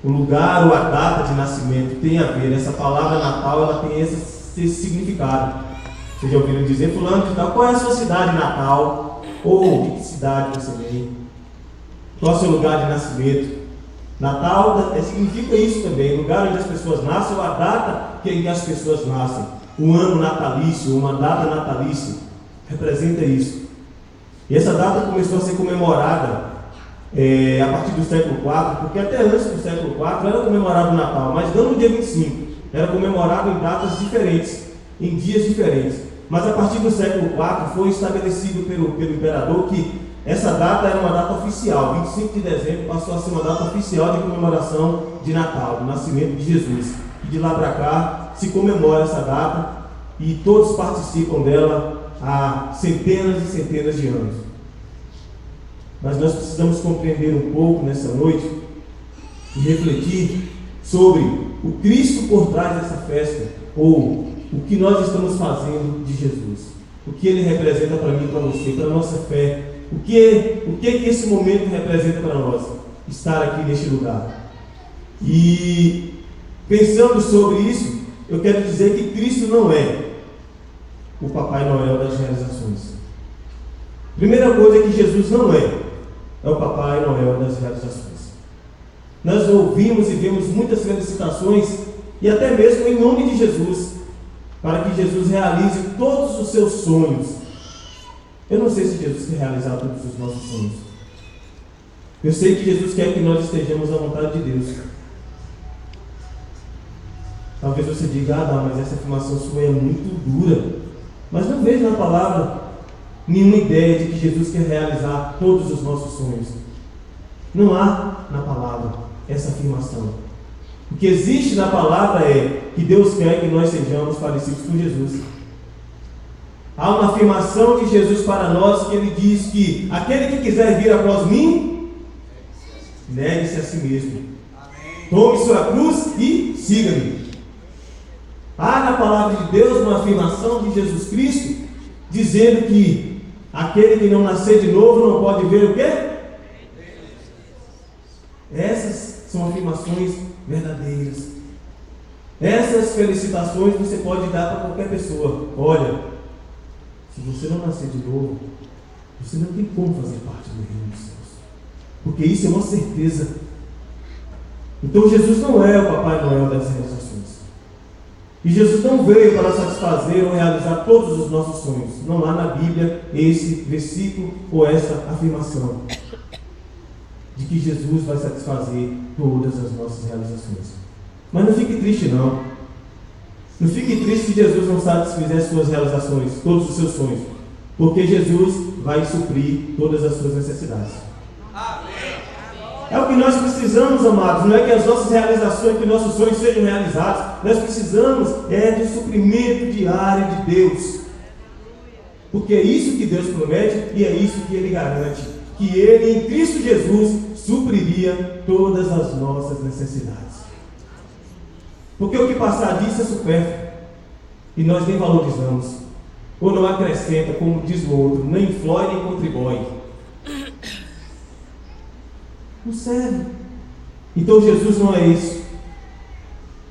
o lugar ou a data de nascimento tem a ver. Essa palavra Natal, ela tem esse significado. Vocês já ouviram dizer, fulano de tal, qual é a sua cidade natal? Ou de que cidade você vem? Qual é o seu lugar de nascimento? Natal significa isso também, lugar onde as pessoas nascem, ou a data em que as pessoas nascem. Um ano natalício, uma data natalícia, representa isso. E essa data começou a ser comemorada a partir do século IV, porque até antes do século IV era comemorado o Natal, mas não no dia 25, era comemorado em datas diferentes, em dias diferentes. Mas a partir do século IV foi estabelecido pelo imperador que essa data era uma data oficial. 25 de dezembro passou a ser uma data oficial de comemoração de Natal, do nascimento de Jesus. E de lá para cá se comemora essa data e todos participam dela há centenas e centenas de anos. Mas nós precisamos compreender um pouco nessa noite e refletir sobre o Cristo por trás dessa festa, ou o que nós estamos fazendo de Jesus, o que Ele representa para mim e para você, para a nossa fé, o que esse momento representa para nós, estar aqui neste lugar. E pensando sobre isso, eu quero dizer que Cristo não é o Papai Noel das realizações. Primeira coisa que Jesus não é o Papai Noel das realizações. Nós ouvimos e vemos muitas felicitações, e até mesmo em nome de Jesus, para que Jesus realize todos os seus sonhos. Eu não sei se Jesus quer realizar todos os nossos sonhos. Eu sei que Jesus quer que nós estejamos à vontade de Deus. Talvez você diga, mas essa afirmação sua é muito dura. Mas não vejo na palavra nenhuma ideia de que Jesus quer realizar todos os nossos sonhos. Não há na palavra essa afirmação. O que existe na palavra é que Deus quer que nós sejamos parecidos com Jesus. Há uma afirmação de Jesus para nós que Ele diz que aquele que quiser vir após mim, negue-se a si mesmo. Tome sua cruz e siga-me. Há na palavra de Deus uma afirmação de Jesus Cristo dizendo que aquele que não nascer de novo não pode ver o quê? Essas são afirmações verdadeiras. Essas felicitações você pode dar para qualquer pessoa. Olha, se você não nascer de novo, você não tem como fazer parte do reino dos céus, porque isso é uma certeza. Então Jesus não é o Papai Noel das realizações. E Jesus não veio para satisfazer ou realizar todos os nossos sonhos. Não há na Bíblia esse versículo ou essa afirmação de que Jesus vai satisfazer todas as nossas realizações. Mas não fique triste não. Não fique triste se Jesus não satisfizer as suas realizações, todos os seus sonhos, porque Jesus vai suprir todas as suas necessidades. É o que nós precisamos, amados. Não é que as nossas realizações, que nossos sonhos sejam realizados. Nós precisamos de suprimento diário de Deus, porque é isso que Deus promete e é isso que Ele garante, que Ele em Cristo Jesus supriria todas as nossas necessidades. Porque o que passar disso é supérfluo e nós nem valorizamos, ou não acrescenta, como diz o outro, nem flói nem contribui. Não serve. Então Jesus não é isso.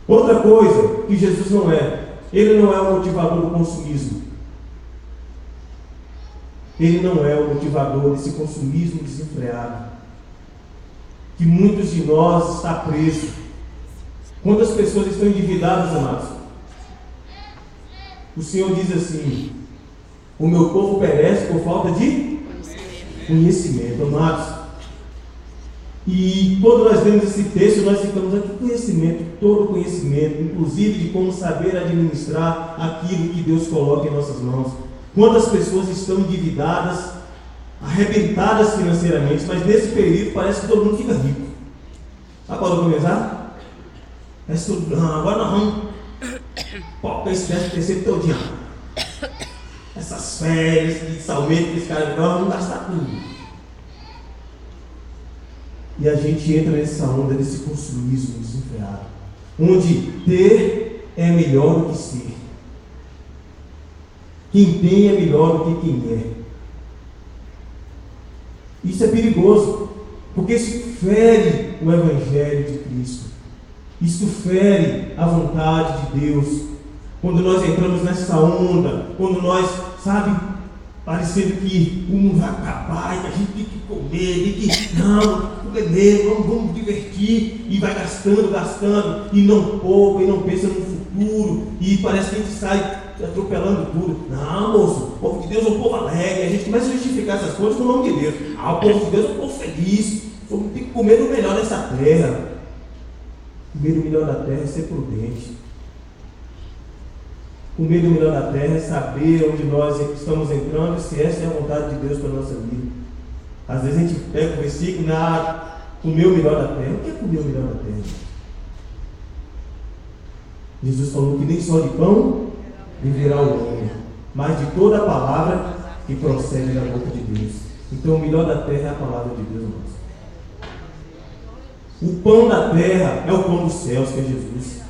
Outra coisa que Jesus não é, Ele não é o motivador do consumismo. Ele não é o motivador desse consumismo desenfreado que muitos de nós está preso. Quantas pessoas estão endividadas, amados? O Senhor diz assim: o meu povo perece por falta de conhecimento, amados. E quando nós vemos esse texto, nós ficamos aqui, conhecimento, todo conhecimento, inclusive de como saber administrar aquilo que Deus coloca em nossas mãos. Quantas pessoas estão endividadas, arrebentadas financeiramente, mas nesse período parece que todo mundo fica rico. Pode começar? Parece que todo mundo, agora nós vamos para esse 13º todinho. Essas férias de salmento que esse cara vamos gastar tudo. E a gente entra nessa onda desse consumismo desenfreado, onde ter é melhor do que ser. Quem tem é melhor do que quem é. Isso é perigoso, porque isso fere o Evangelho de Cristo. Isto fere a vontade de Deus. Quando nós entramos nessa onda, quando nós, parecendo que o mundo vai acabar, que a gente tem que comer, tem que, não, beber, vamos divertir, e vai gastando, e não poupa, e não pensa no futuro, e parece que a gente sai atropelando tudo. Não, moço, o povo de Deus é um povo alegre. A gente começa a justificar essas coisas com o nome de Deus. O povo de Deus é um povo feliz. Tem que comer o melhor dessa terra. Comer o melhor da terra é ser prudente. Comer o melhor da terra é saber onde nós estamos entrando e se essa é a vontade de Deus para a nossa vida. Às vezes a gente pega o versículo, comer o melhor da terra. O que é comer o melhor da terra? Jesus falou que nem só de pão viverá o homem, mas de toda a palavra que procede da boca de Deus. Então o melhor da terra é a palavra de Deus, irmãos. O pão da terra é o pão dos céus, que é Jesus.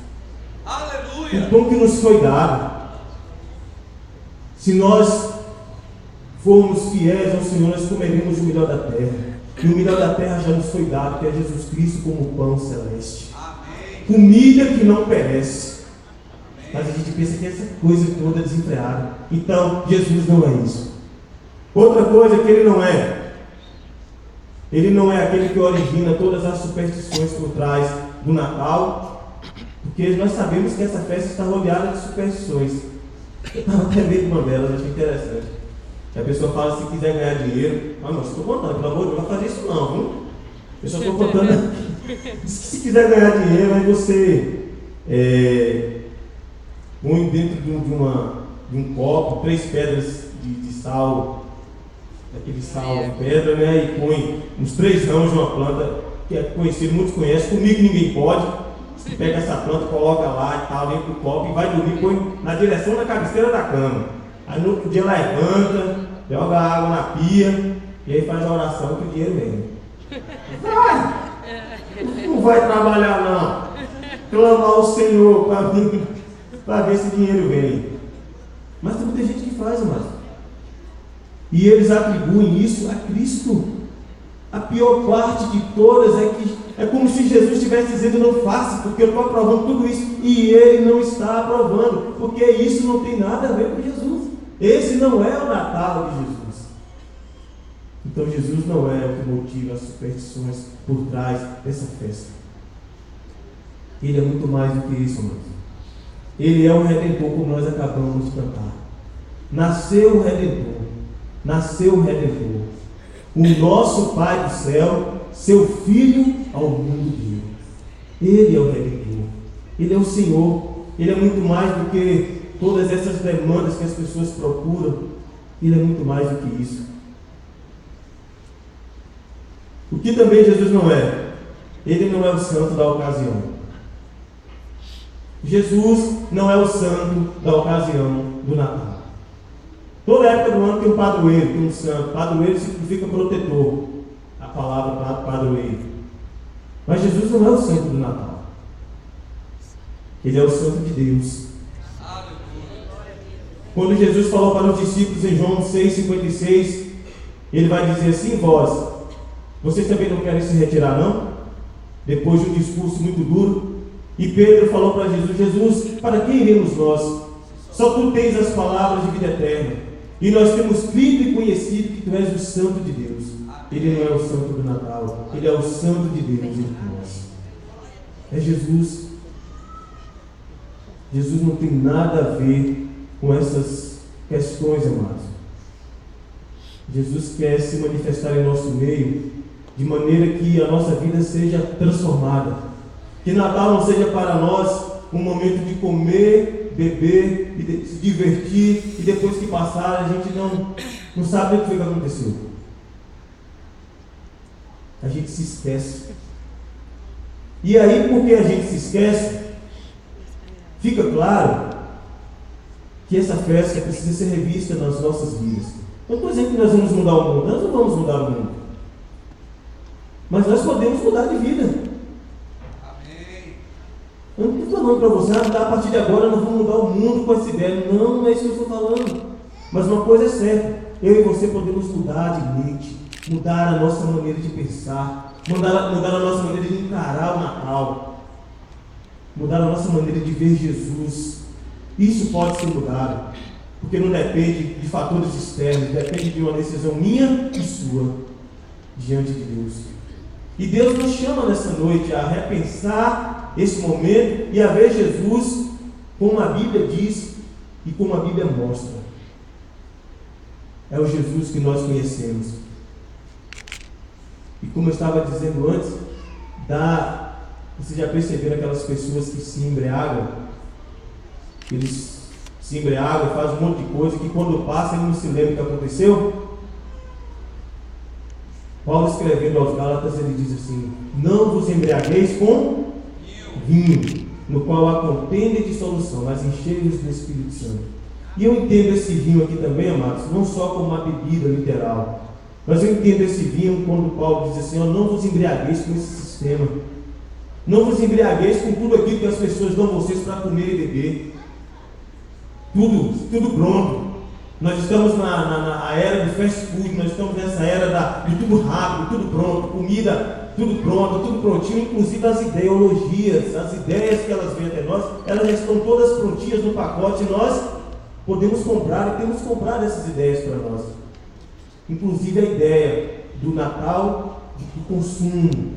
Aleluia! O pão que nos foi dado. Se nós formos fiéis ao Senhor, nós comeremos o melhor da terra. E o melhor da terra já nos foi dado, que é Jesus Cristo como pão celeste. Amém. Comida que não perece. Mas a gente pensa que essa coisa toda é desenfreada. Então, Jesus não é isso. Outra coisa que Ele não é. Ele não é aquele que origina todas as superstições por trás do Natal. Porque nós sabemos que essa festa está rodeada de superstições. Eu estava até meio com uma delas, achei interessante. A pessoa fala, se quiser ganhar dinheiro, mas estou contando, pelo amor de Deus, não vai fazer isso não, viu? Eu só estou contando. Se quiser ganhar dinheiro, aí você põe dentro de um copo 3 pedras de sal, aquele sal de pedra, né? E põe uns 3 ramos de uma planta que é conhecido, muitos conhecem, comigo ninguém pode. Você pega essa planta, coloca lá e tal, limpa o copo e vai dormir, põe na direção da cabeceira da cama. Aí no outro dia levanta, joga água na pia e aí faz a oração que o dinheiro vem. Não vai trabalhar não. Clamar ao Senhor para ver se o dinheiro vem. Mas tem muita gente que faz, irmãos. E eles atribuem isso a Cristo. A pior parte de todas é que é como se Jesus estivesse dizendo, não faça, porque eu estou aprovando tudo isso, e Ele não está aprovando, porque isso não tem nada a ver com Jesus. Esse não é o Natal de Jesus. Então Jesus não é o que motiva as superstições por trás dessa festa. Ele é muito mais do que isso, irmãos. Ele é o Redentor, como nós acabamos de cantar. Nasceu o Redentor. Nasceu o Redentor. O nosso Pai do céu, seu Filho ao mundo veio. Ele é o Redentor. Ele é o Senhor. Ele é muito mais do que todas essas demandas que as pessoas procuram. Ele é muito mais do que isso. O que também Jesus não é? Ele não é o santo da ocasião. Jesus não é o santo da ocasião do Natal. Toda época do ano tem um padroeiro, tem um santo. Padroeiro significa protetor. A palavra padroeiro. Mas Jesus não é o santo do Natal. Ele é o santo de Deus. Quando Jesus falou para os discípulos em João 6,56, Ele vai dizer assim, vocês também não querem se retirar não? Depois de um discurso muito duro. E Pedro falou para Jesus, para quem iremos nós? Só Tu tens as palavras de vida eterna. E nós temos crido e conhecido que Tu és o santo de Deus. Ele não é o santo do Natal, Ele é o santo de Deus entre nós. É Jesus. Jesus não tem nada a ver com essas questões, amados. Jesus quer se manifestar em nosso meio de maneira que a nossa vida seja transformada. Que Natal não seja para nós um momento de comer, beber, e se divertir, e depois que passar a gente não sabe o que foi que aconteceu. A gente se esquece. E aí, porque a gente se esquece, fica claro que essa festa precisa ser revista nas nossas vidas. Não estou dizendo que nós vamos mudar o mundo, nós não vamos mudar o mundo. Mas nós podemos mudar de vida. Amém. Eu não estou falando para você, a partir de agora nós vamos mudar o mundo com essa ideia. Não, não é isso que eu estou falando. Mas uma coisa é certa, eu e você podemos mudar de mente, mudar a nossa maneira de pensar, mudar a nossa maneira de encarar o Natal, mudar a nossa maneira de ver Jesus. Isso pode ser mudado, porque não depende de fatores externos, depende de uma decisão minha e sua diante de Deus. E Deus nos chama nessa noite a repensar esse momento e a ver Jesus como a Bíblia diz e como a Bíblia mostra. É o Jesus que nós conhecemos. E como eu estava dizendo antes, vocês já perceberam aquelas pessoas que se embriagam? Eles se embriagam, fazem um monte de coisa que quando passa ele não se lembra o que aconteceu. Paulo, escrevendo aos Gálatas, ele diz assim: não vos embriagueis com vinho, no qual há contenda e dissolução, mas enchei-vos do Espírito Santo. E eu entendo esse vinho aqui também, amados, não só como uma bebida literal, mas eu entendo esse vinho quando Paulo diz assim: não vos embriagueis com esse sistema, não vos embriagueis com tudo aquilo que as pessoas dão a vocês para comer e beber, tudo pronto. Nós estamos na era do fast food, nós estamos nessa era de tudo rápido, tudo pronto, comida, tudo pronto, tudo prontinho, inclusive as ideologias, as ideias que elas vêm até nós, elas já estão todas prontinhas no pacote e nós podemos comprar e temos comprado essas ideias para nós. Inclusive a ideia do Natal, do consumo,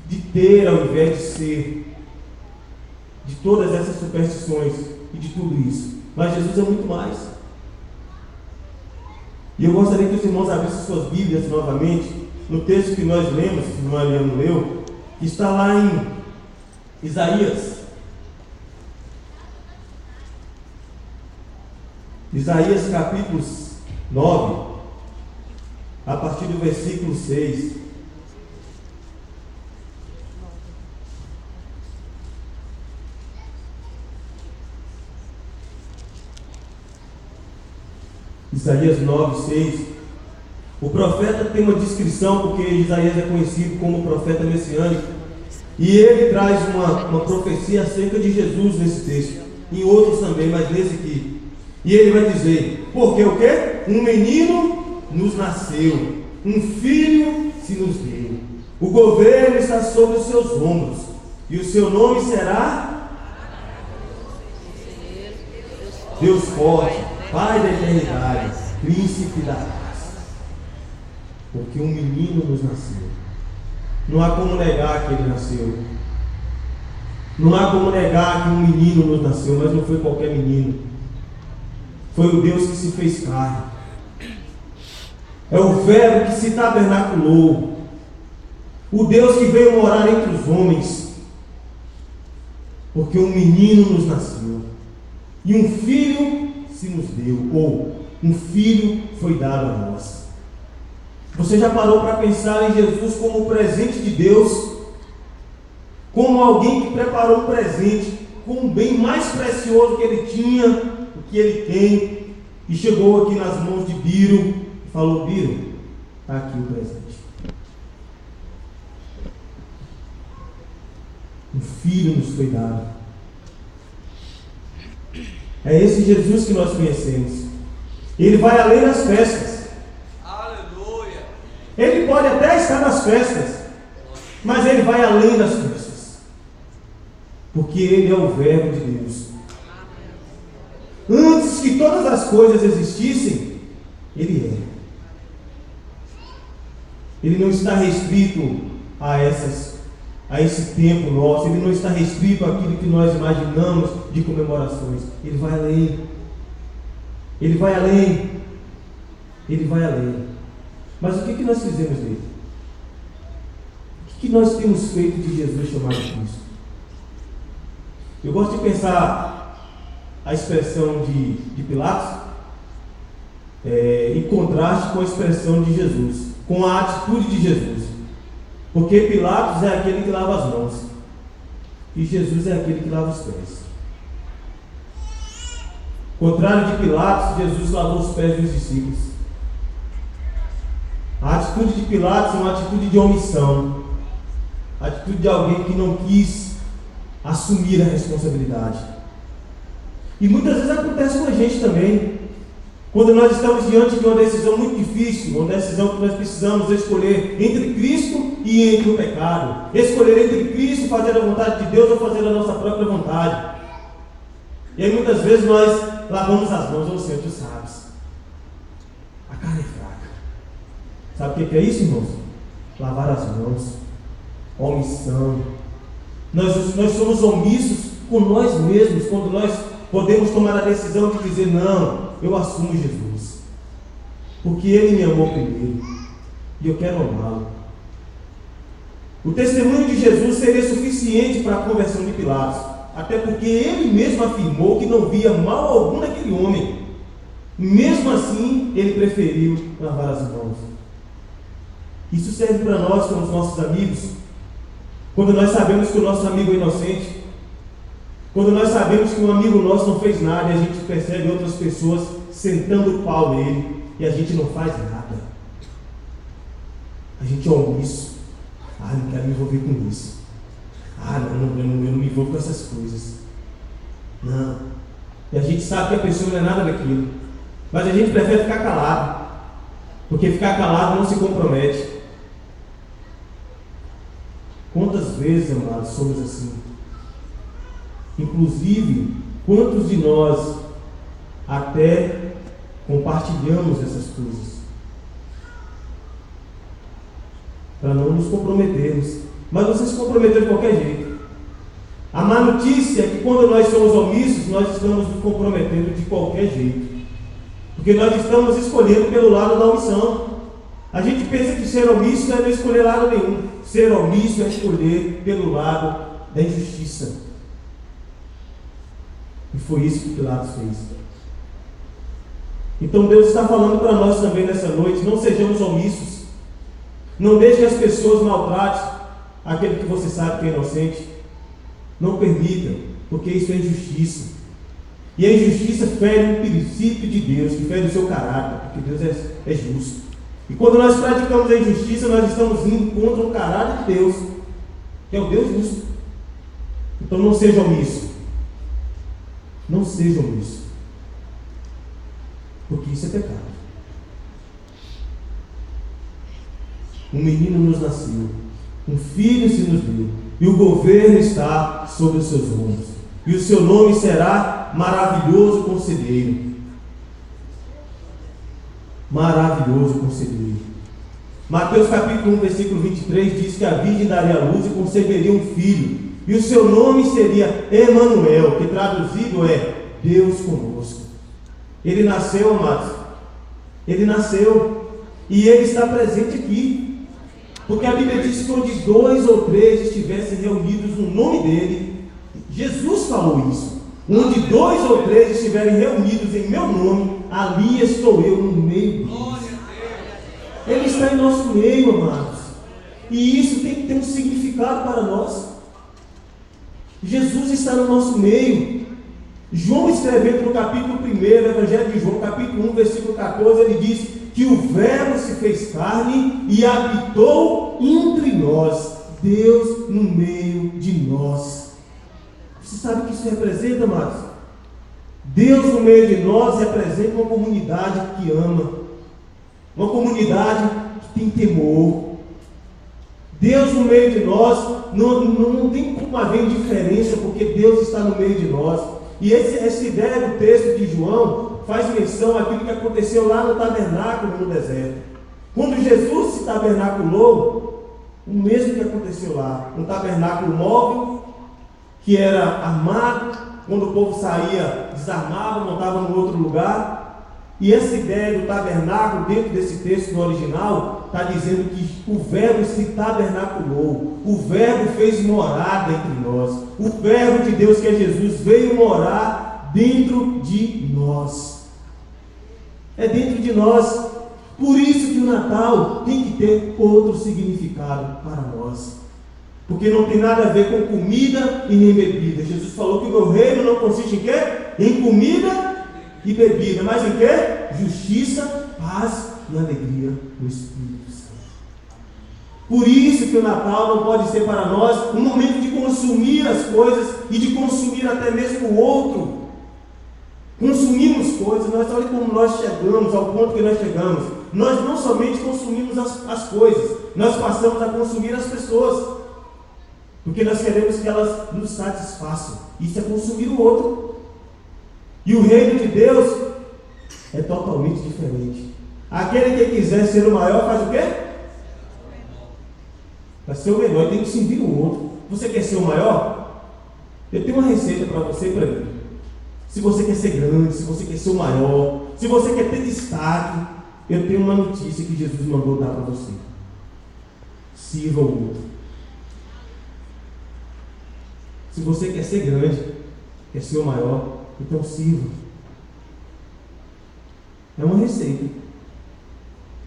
de ter ao invés de ser, de todas essas superstições e de tudo isso. Mas Jesus é muito mais. E eu gostaria que os irmãos abrissem suas Bíblias novamente no texto que nós lemos, se não Ariano leu, que está lá em Isaías. Isaías capítulo 9, a partir do versículo 6. Isaías 9, 6. O profeta tem uma descrição, porque Isaías é conhecido como profeta messiânico, e ele traz uma profecia acerca de Jesus nesse texto, em outros também, mas nesse aqui. E ele vai dizer: porque o quê? Um menino nos nasceu, um filho se nos deu, o governo está sobre os seus ombros, e o seu nome será Deus forte, Pai da eternidade, Príncipe da paz. Porque um menino nos nasceu. Não há como negar que ele nasceu. Não há como negar que um menino nos nasceu, mas não foi qualquer menino. Foi o Deus que se fez carne. É o Verbo que se tabernaculou. O Deus que veio morar entre os homens. Porque um menino nos nasceu. E um filho se nos deu, ou um filho foi dado a nós. Você já parou para pensar em Jesus como o presente de Deus? Como alguém que preparou um presente com o bem mais precioso que ele tinha, o que ele tem, e chegou aqui nas mãos de Biro e falou: Biro, está aqui o presente. Um filho nos foi dado. É esse Jesus que nós conhecemos. Ele vai além das festas. Aleluia. Ele pode até estar nas festas, mas ele vai além das festas, porque ele é o Verbo de Deus. Antes que todas as coisas existissem, ele é. Ele não está restrito a esse tempo nosso, ele não está restrito àquilo que nós imaginamos de comemorações. Ele vai além. Ele vai além. Ele vai além. Mas o que nós fizemos dele? O que nós temos feito de Jesus chamado Cristo? Eu gosto de pensar a expressão de Pilatos em contraste com a expressão de Jesus, com a atitude de Jesus. Porque Pilatos é aquele que lava as mãos e Jesus é aquele que lava os pés. Ao contrário de Pilatos, Jesus lavou os pés dos discípulos. A atitude de Pilatos é uma atitude de omissão, a atitude de alguém que não quis assumir a responsabilidade. E muitas vezes acontece com a gente também. Quando nós estamos diante de uma decisão muito difícil, uma decisão que nós precisamos escolher entre Cristo e entre o pecado, escolher entre Cristo, fazer a vontade de Deus ou fazer a nossa própria vontade. E aí muitas vezes nós lavamos as mãos, ou Senhor, tu sabes, a carne é fraca. Sabe o que é isso, irmãos? Lavar as mãos, omissão. Nós somos omissos com nós mesmos, quando nós podemos tomar a decisão de dizer, não, eu assumo Jesus, porque Ele me amou primeiro, e eu quero amá-lo. O testemunho de Jesus seria suficiente para a conversão de Pilatos, até porque Ele mesmo afirmou que não via mal algum naquele homem. Mesmo assim, Ele preferiu lavar as mãos. Isso serve para nós, com os nossos amigos, quando nós sabemos que o nosso amigo é inocente, quando nós sabemos que um amigo nosso não fez nada e a gente percebe outras pessoas sentando o pau nele e a gente não faz nada. A gente é omisso. Não quero me envolver com isso. Eu não me envolvo com essas coisas. Não. E a gente sabe que a pessoa não é nada daquilo. Mas a gente prefere ficar calado. Porque ficar calado não se compromete. Quantas vezes, amados, somos assim? Inclusive, quantos de nós até compartilhamos essas coisas para não nos comprometermos, mas você se comprometeu de qualquer jeito. A má notícia é que quando nós somos omissos, nós estamos nos comprometendo de qualquer jeito, porque nós estamos escolhendo pelo lado da omissão. A gente pensa que ser omisso é não escolher lado nenhum. Ser omisso é escolher pelo lado da injustiça. E foi isso que Pilatos fez. Então Deus está falando para nós também nessa noite, não sejamos omissos. Não deixe que as pessoas maltratem aquele que você sabe que é inocente. Não permita, porque isso é injustiça. E a injustiça fere um princípio de Deus, que fere o seu caráter, porque Deus é justo. E quando nós praticamos a injustiça, nós estamos indo contra o caráter de Deus, que é o Deus justo. Então não seja omisso. Não sejam isso, porque isso é pecado. Um menino nos nasceu, um filho se nos deu, e o governo está sobre os seus ombros, e o seu nome será Maravilhoso Conselheiro. Maravilhoso Conselheiro. Mateus capítulo 1, versículo 23 diz que a virgem daria à luz e conceberia um filho, e o seu nome seria Emanuel, que traduzido é Deus conosco. Ele nasceu, amados. Ele nasceu. E Ele está presente aqui. Porque a Bíblia diz que onde 2 ou 3 estivessem reunidos no nome dEle, Jesus falou isso. Onde 2 ou 3 estiverem reunidos em meu nome, ali estou eu no meio deles. Ele está em nosso meio, amados. E isso tem que ter um significado para nós. Jesus está no nosso meio. João, escrevendo no capítulo 1, Evangelho de João, capítulo 1, versículo 14, ele diz que o Verbo se fez carne e habitou entre nós, Deus no meio de nós. Você sabe o que isso representa, amados? Deus no meio de nós representa uma comunidade que ama, uma comunidade que tem temor. Deus no meio de nós, não tem como haver indiferença, porque Deus está no meio de nós. E essa ideia do texto de João faz menção àquilo que aconteceu lá no tabernáculo no deserto. Quando Jesus se tabernaculou, o mesmo que aconteceu lá, um tabernáculo móvel, que era armado, quando o povo saía, desarmava, montava no outro lugar. E essa ideia do tabernáculo, dentro desse texto no original, está dizendo que o Verbo se tabernaculou, o Verbo fez morada entre nós, o Verbo de Deus, que é Jesus, veio morar dentro de nós. É dentro de nós. Por isso que o Natal tem que ter outro significado para nós, porque não tem nada a ver com comida e nem bebida. Jesus falou que o meu reino não consiste em quê? Em comida e bebida, mas em quê? Justiça, paz e alegria no Espírito Santo. Por isso que o Natal não pode ser para nós um momento de consumir as coisas e de consumir até mesmo o outro. consumimos coisas. Olha como nós chegamos ao ponto que nós chegamos. Nós não somente consumimos as coisas, nós passamos a consumir as pessoas, porque nós queremos que elas nos satisfaçam. Isso é consumir o outro. E o reino de Deus é totalmente diferente. Aquele que quiser ser o maior faz o quê? Vai ser o menor, tem que servir o outro. Você quer ser o maior? Eu tenho uma receita para você e para mim. Se você quer ser grande, se você quer ser o maior, se você quer ter destaque, eu tenho uma notícia que Jesus mandou dar para você. Sirva o outro. Se você quer ser grande, quer ser o maior, então sirva. É uma receita.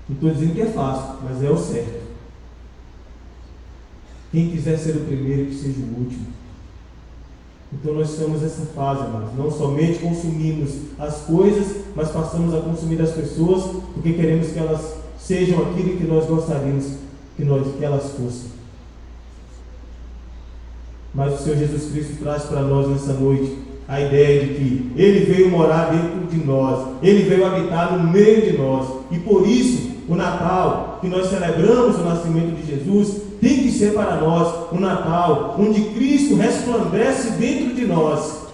Não estou dizendo que é fácil, mas é o certo. Quem quiser ser o primeiro, que seja o último. Então nós estamos nessa fase, amados. Não somente consumimos as coisas, mas passamos a consumir as pessoas, porque queremos que elas sejam aquilo que nós gostaríamos que elas fossem. Mas o Senhor Jesus Cristo traz para nós nessa noite a ideia de que Ele veio morar dentro de nós, Ele veio habitar no meio de nós, e por isso o Natal, que nós celebramos o nascimento de Jesus, tem que ser para nós um Natal onde Cristo resplandece dentro de nós,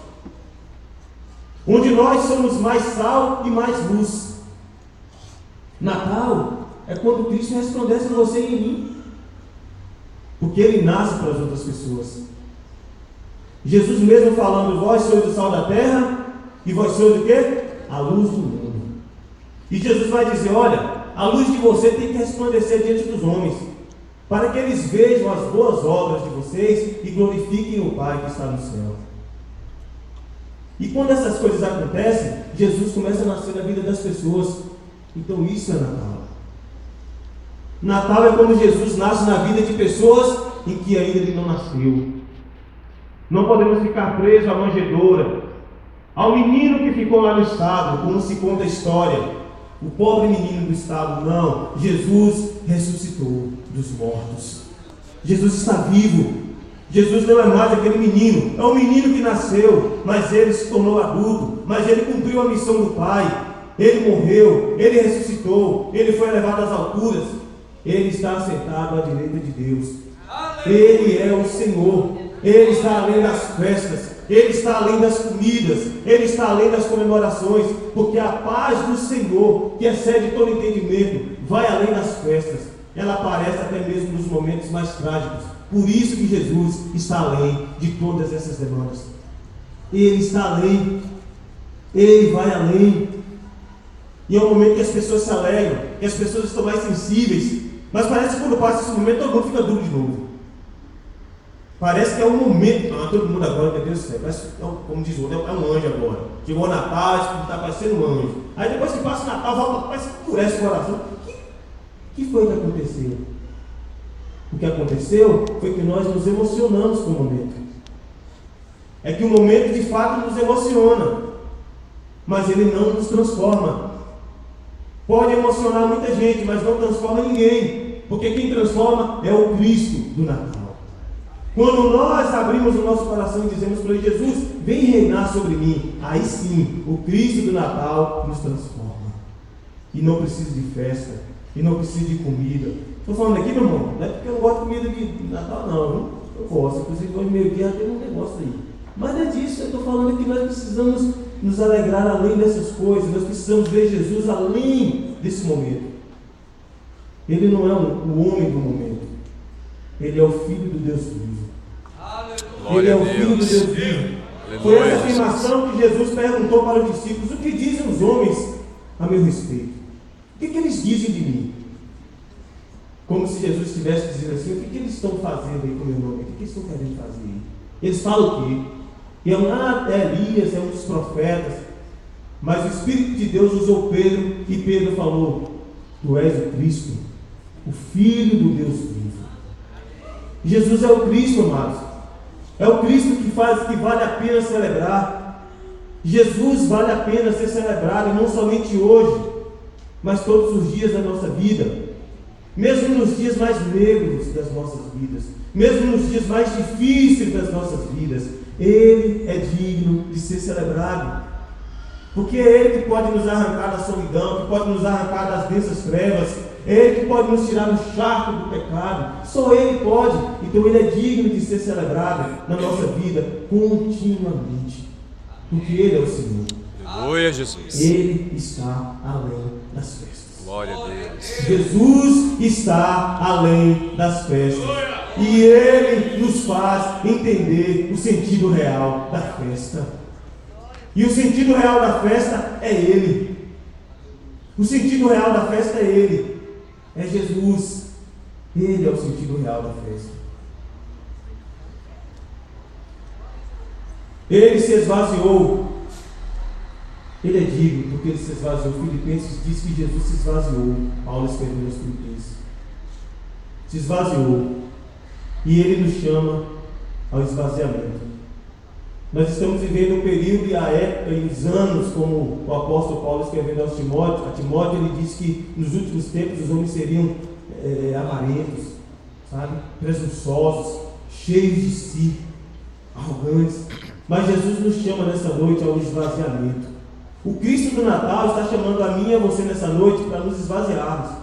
onde nós somos mais sal e mais luz. Natal é quando Cristo resplandece em você e em mim, porque Ele nasce para as outras pessoas. Jesus mesmo falando: vós sois o sal da terra, e vós sois o quê? A luz do mundo. E Jesus vai dizer: olha, a luz de você tem que resplandecer diante dos homens, para que eles vejam as boas obras de vocês e glorifiquem o Pai que está no céu. E quando essas coisas acontecem, Jesus começa a nascer na vida das pessoas. Então isso é Natal. Natal é quando Jesus nasce na vida de pessoas em que ainda Ele não nasceu. Não podemos ficar presos à manjedoura, ao menino que ficou lá no estábulo, como se conta a história. O pobre menino do estábulo, não. Jesus ressuscitou dos mortos. Jesus está vivo. Jesus não é mais aquele menino. É um menino que nasceu, mas ele se tornou adulto. Mas ele cumpriu a missão do Pai. Ele morreu, ele ressuscitou, ele foi elevado às alturas. Ele está assentado à direita de Deus. Ele é o Senhor. Ele está além das festas, Ele está além das comidas, Ele está além das comemorações, porque a paz do Senhor, que excede todo entendimento, vai além das festas. Ela aparece até mesmo nos momentos mais trágicos. Por isso que Jesus está além de todas essas demandas. Ele está além, Ele vai além. E é um momento que as pessoas se alegram, que as pessoas estão mais sensíveis, mas parece que quando passa esse momento, todo mundo fica duro de novo. Parece que é um momento, todo mundo agora, meu Deus do céu, parece, como diz o outro, é um anjo agora. Chegou o Natal, está parecendo um anjo. Aí depois que passa o Natal, volta, parece que endurece o coração. O que foi que aconteceu? O que aconteceu foi que nós nos emocionamos com o momento. É que o momento de fato nos emociona, mas ele não nos transforma. Pode emocionar muita gente, mas não transforma ninguém, porque quem transforma é o Cristo do Natal. Quando nós abrimos o nosso coração e dizemos para Ele: Jesus, vem reinar sobre mim, aí sim, o Cristo do Natal nos transforma. E não precisa de festa, e não precisa de comida. Estou falando aqui, meu irmão, não é porque eu não gosto de comida de Natal, não, viu? Eu gosto, inclusive hoje meio-dia tem um negócio aí. Mas não é disso, eu estou falando que nós precisamos nos alegrar além dessas coisas, nós precisamos ver Jesus além desse momento. Ele não é o homem do momento, Ele é o Filho do Deus vivo. Ele é o Filho do Deus vivo. Foi essa afirmação que Jesus perguntou para os discípulos: o que dizem os homens a meu respeito? O que eles dizem de mim? Como se Jesus estivesse dizendo assim: o que eles estão fazendo aí com o meu nome? O que eles estão querendo fazer aí? Eles falam o quê? É Elias, é um dos profetas. Mas o Espírito de Deus usou Pedro, e Pedro falou: tu és o Cristo, o Filho do Deus vivo. Jesus é o Cristo, amados. É o Cristo que vale a pena celebrar. Jesus vale a pena ser celebrado, e não somente hoje, mas todos os dias da nossa vida. Mesmo nos dias mais negros das nossas vidas, mesmo nos dias mais difíceis das nossas vidas, Ele é digno de ser celebrado. Porque é Ele que pode nos arrancar da solidão, que pode nos arrancar das densas trevas, é Ele que pode nos tirar do charco do pecado. Só Ele pode. Então Ele é digno de ser celebrado na nossa vida continuamente. Porque Ele é o Senhor. Aleluia, Jesus. Ele está além das festas. Glória a Deus. Jesus está além das festas. E Ele nos faz entender o sentido real da festa. E o sentido real da festa é Ele. O sentido real da festa é Ele. É Jesus. Ele é o sentido real da festa. Ele se esvaziou. Ele é digno porque Ele se esvaziou. Filipenses diz que Jesus se esvaziou. Paulo escreveu aos Filipenses. Se esvaziou. E Ele nos chama ao esvaziamento. Nós estamos vivendo um período e a época e os anos, como o apóstolo Paulo escrevendo a Timóteo, ele diz que nos últimos tempos os homens seriam avarentos, sabe? Presunçosos, cheios de si, arrogantes. Mas Jesus nos chama nessa noite ao esvaziamento. O Cristo do Natal está chamando a mim e a você nessa noite para nos esvaziarmos,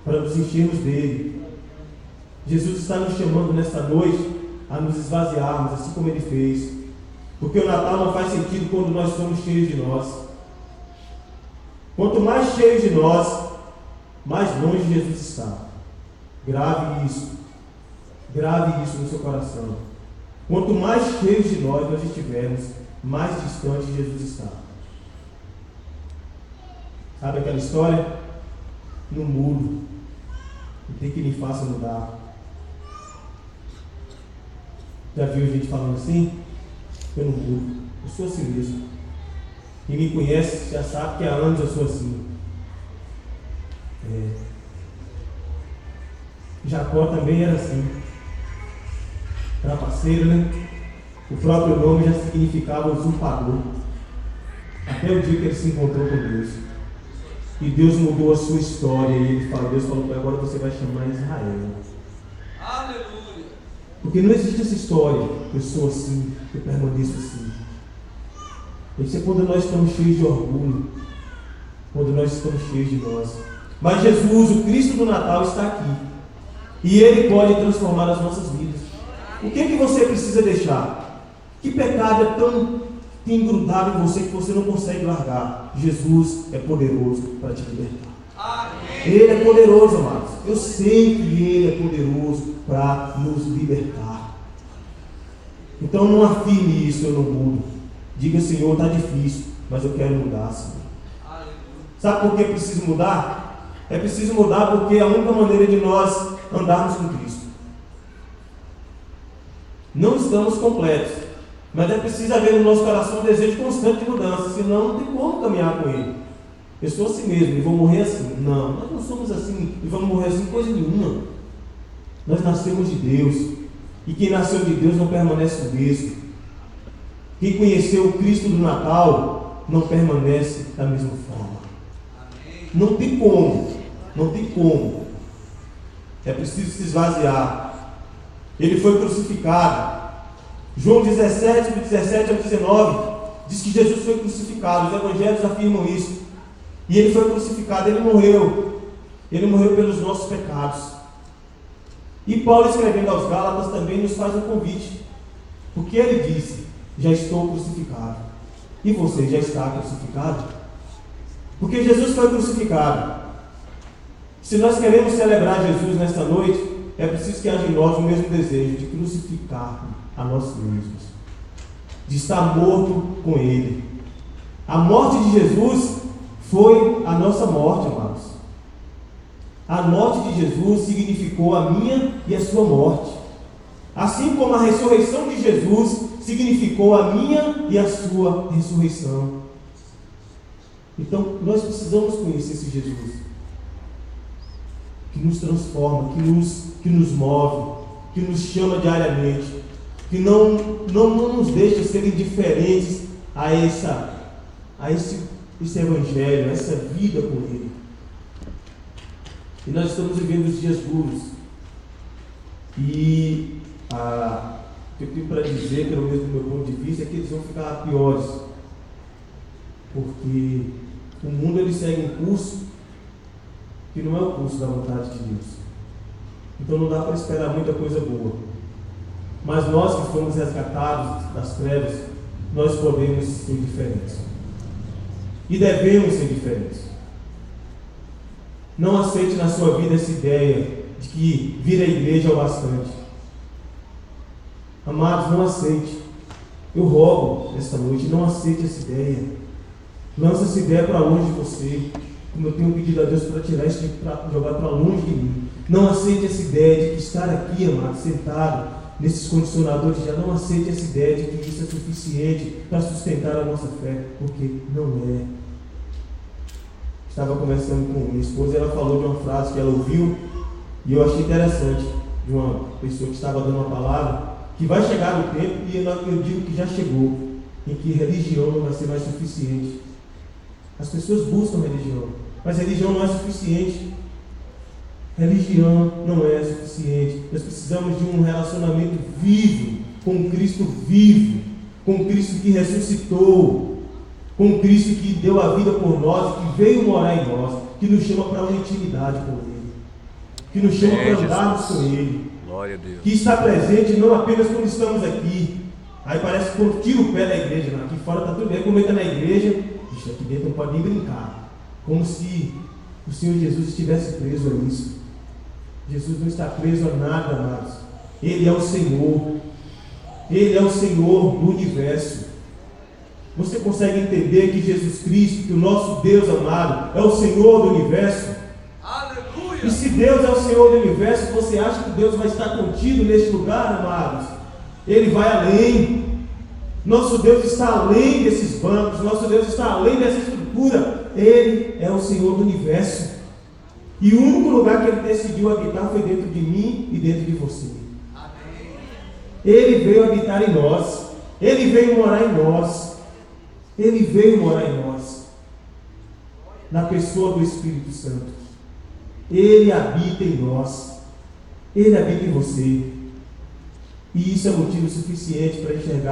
para nos enchermos dele. Jesus está nos chamando nessa noite a nos esvaziarmos, assim como Ele fez. Porque o Natal não faz sentido quando nós somos cheios de nós. Quanto mais cheios de nós, mais longe Jesus está. Grave isso no seu coração. Quanto mais cheios de nós estivermos, mais distante Jesus está. Sabe aquela história? No mudo, não tem que me faça mudar. Já viu gente falando assim? Eu não mudo, eu sou assim mesmo. Quem me conhece já sabe que há anos eu sou assim. Jacó também era assim. Trapaceiro, né? O próprio nome já significava usurpador. Até o dia que ele se encontrou com Deus. E Deus mudou a sua história. E Deus falou para ele: agora você vai chamar Israel. Aleluia. Porque não existe essa história, eu sou assim, eu permaneço assim. Isso é quando nós estamos cheios de orgulho, quando nós estamos cheios de nós. Mas Jesus, o Cristo do Natal, está aqui. E Ele pode transformar as nossas vidas. O que é que você precisa deixar? Que pecado é tão engrudado em você que você não consegue largar? Jesus é poderoso para te libertar. Ele é poderoso, amados. Eu sei que Ele é poderoso para nos libertar. Então não afirme isso, eu não mudo. Diga: Senhor, está difícil, mas eu quero mudar, Senhor. Sabe por que preciso mudar? É preciso mudar porque é a única maneira de nós andarmos com Cristo. Não estamos completos, mas é preciso haver no nosso coração um desejo constante de mudança, senão não tem como caminhar com Ele. Eu sou assim mesmo e vou morrer assim. Não, nós não somos assim e vamos morrer assim, coisa nenhuma. Nós nascemos de Deus. E quem nasceu de Deus não permanece o mesmo. Quem conheceu o Cristo do Natal não permanece da mesma forma. Não tem como. Não tem como. É preciso se esvaziar. Ele foi crucificado. João 17, do 17 ao 19, diz que Jesus foi crucificado. Os evangelhos afirmam isso. E Ele foi crucificado, Ele morreu. Ele morreu pelos nossos pecados. E Paulo, escrevendo aos Gálatas, também nos faz um convite. Porque ele disse: já estou crucificado. E você já está crucificado? Porque Jesus foi crucificado. Se nós queremos celebrar Jesus nesta noite, é preciso que haja em nós o mesmo desejo de crucificar a nós mesmos, de estar morto com Ele. A morte de Jesus foi a nossa morte, amados. A morte de Jesus significou a minha e a sua morte. Assim como a ressurreição de Jesus significou a minha e a sua ressurreição. Então, nós precisamos conhecer esse Jesus que nos transforma, que nos move, que nos chama diariamente, que não nos deixa ser indiferentes a esse evangelho, a essa vida com Ele. E nós estamos vivendo os dias duros. E o que eu tenho para dizer, pelo menos do meu ponto de vista, é que eles vão ficar piores. Porque o mundo ele segue um curso que não é o curso da vontade de Deus. Então não dá para esperar muita coisa boa. Mas nós que fomos resgatados das trevas, nós podemos ser diferentes. E devemos ser diferentes. Não aceite na sua vida essa ideia de que vir à igreja é o bastante. Amados, não aceite. Eu rogo esta noite, não aceite essa ideia. Lança essa ideia para longe de você. Como eu tenho pedido a Deus para tirar isso, para jogar para longe de mim. Não aceite essa ideia de que estar aqui, amado, sentado nesses condicionadores, já não aceite essa ideia de que isso é suficiente para sustentar a nossa fé, porque não é. Estava conversando com minha esposa e ela falou de uma frase que ela ouviu e eu achei interessante, de uma pessoa que estava dando uma palavra, que vai chegar o tempo, e eu digo que já chegou, em que religião não vai ser mais suficiente. As pessoas buscam religião, mas religião não é suficiente. Religião não é suficiente. Nós precisamos de um relacionamento vivo, com Cristo vivo, com Cristo que ressuscitou, com Cristo que deu a vida por nós, que veio morar em nós, que nos chama para uma intimidade com Ele, que nos chama para andarmos com Ele, glória a Deus, que está presente não apenas quando estamos aqui. Aí parece que quando tira o pé da igreja, aqui fora está tudo bem, quando entra na igreja, isso aqui dentro não pode nem brincar, como se o Senhor Jesus estivesse preso a isso. Jesus não está preso a nada, amados. Ele é o Senhor. Ele é o Senhor do universo. Você consegue entender que Jesus Cristo, que o nosso Deus amado, é o Senhor do universo? Aleluia! E se Deus é o Senhor do universo, você acha que Deus vai estar contido neste lugar, amados? Ele vai além. Nosso Deus está além desses bancos. Nosso Deus está além dessa estrutura. Ele é o Senhor do universo. E o único lugar que Ele decidiu habitar foi dentro de mim e dentro de você. Amém. Ele veio habitar em nós. Ele veio morar em nós. Ele veio morar em nós. Na pessoa do Espírito Santo. Ele habita em nós. Ele habita em você. E isso é motivo suficiente para enxergar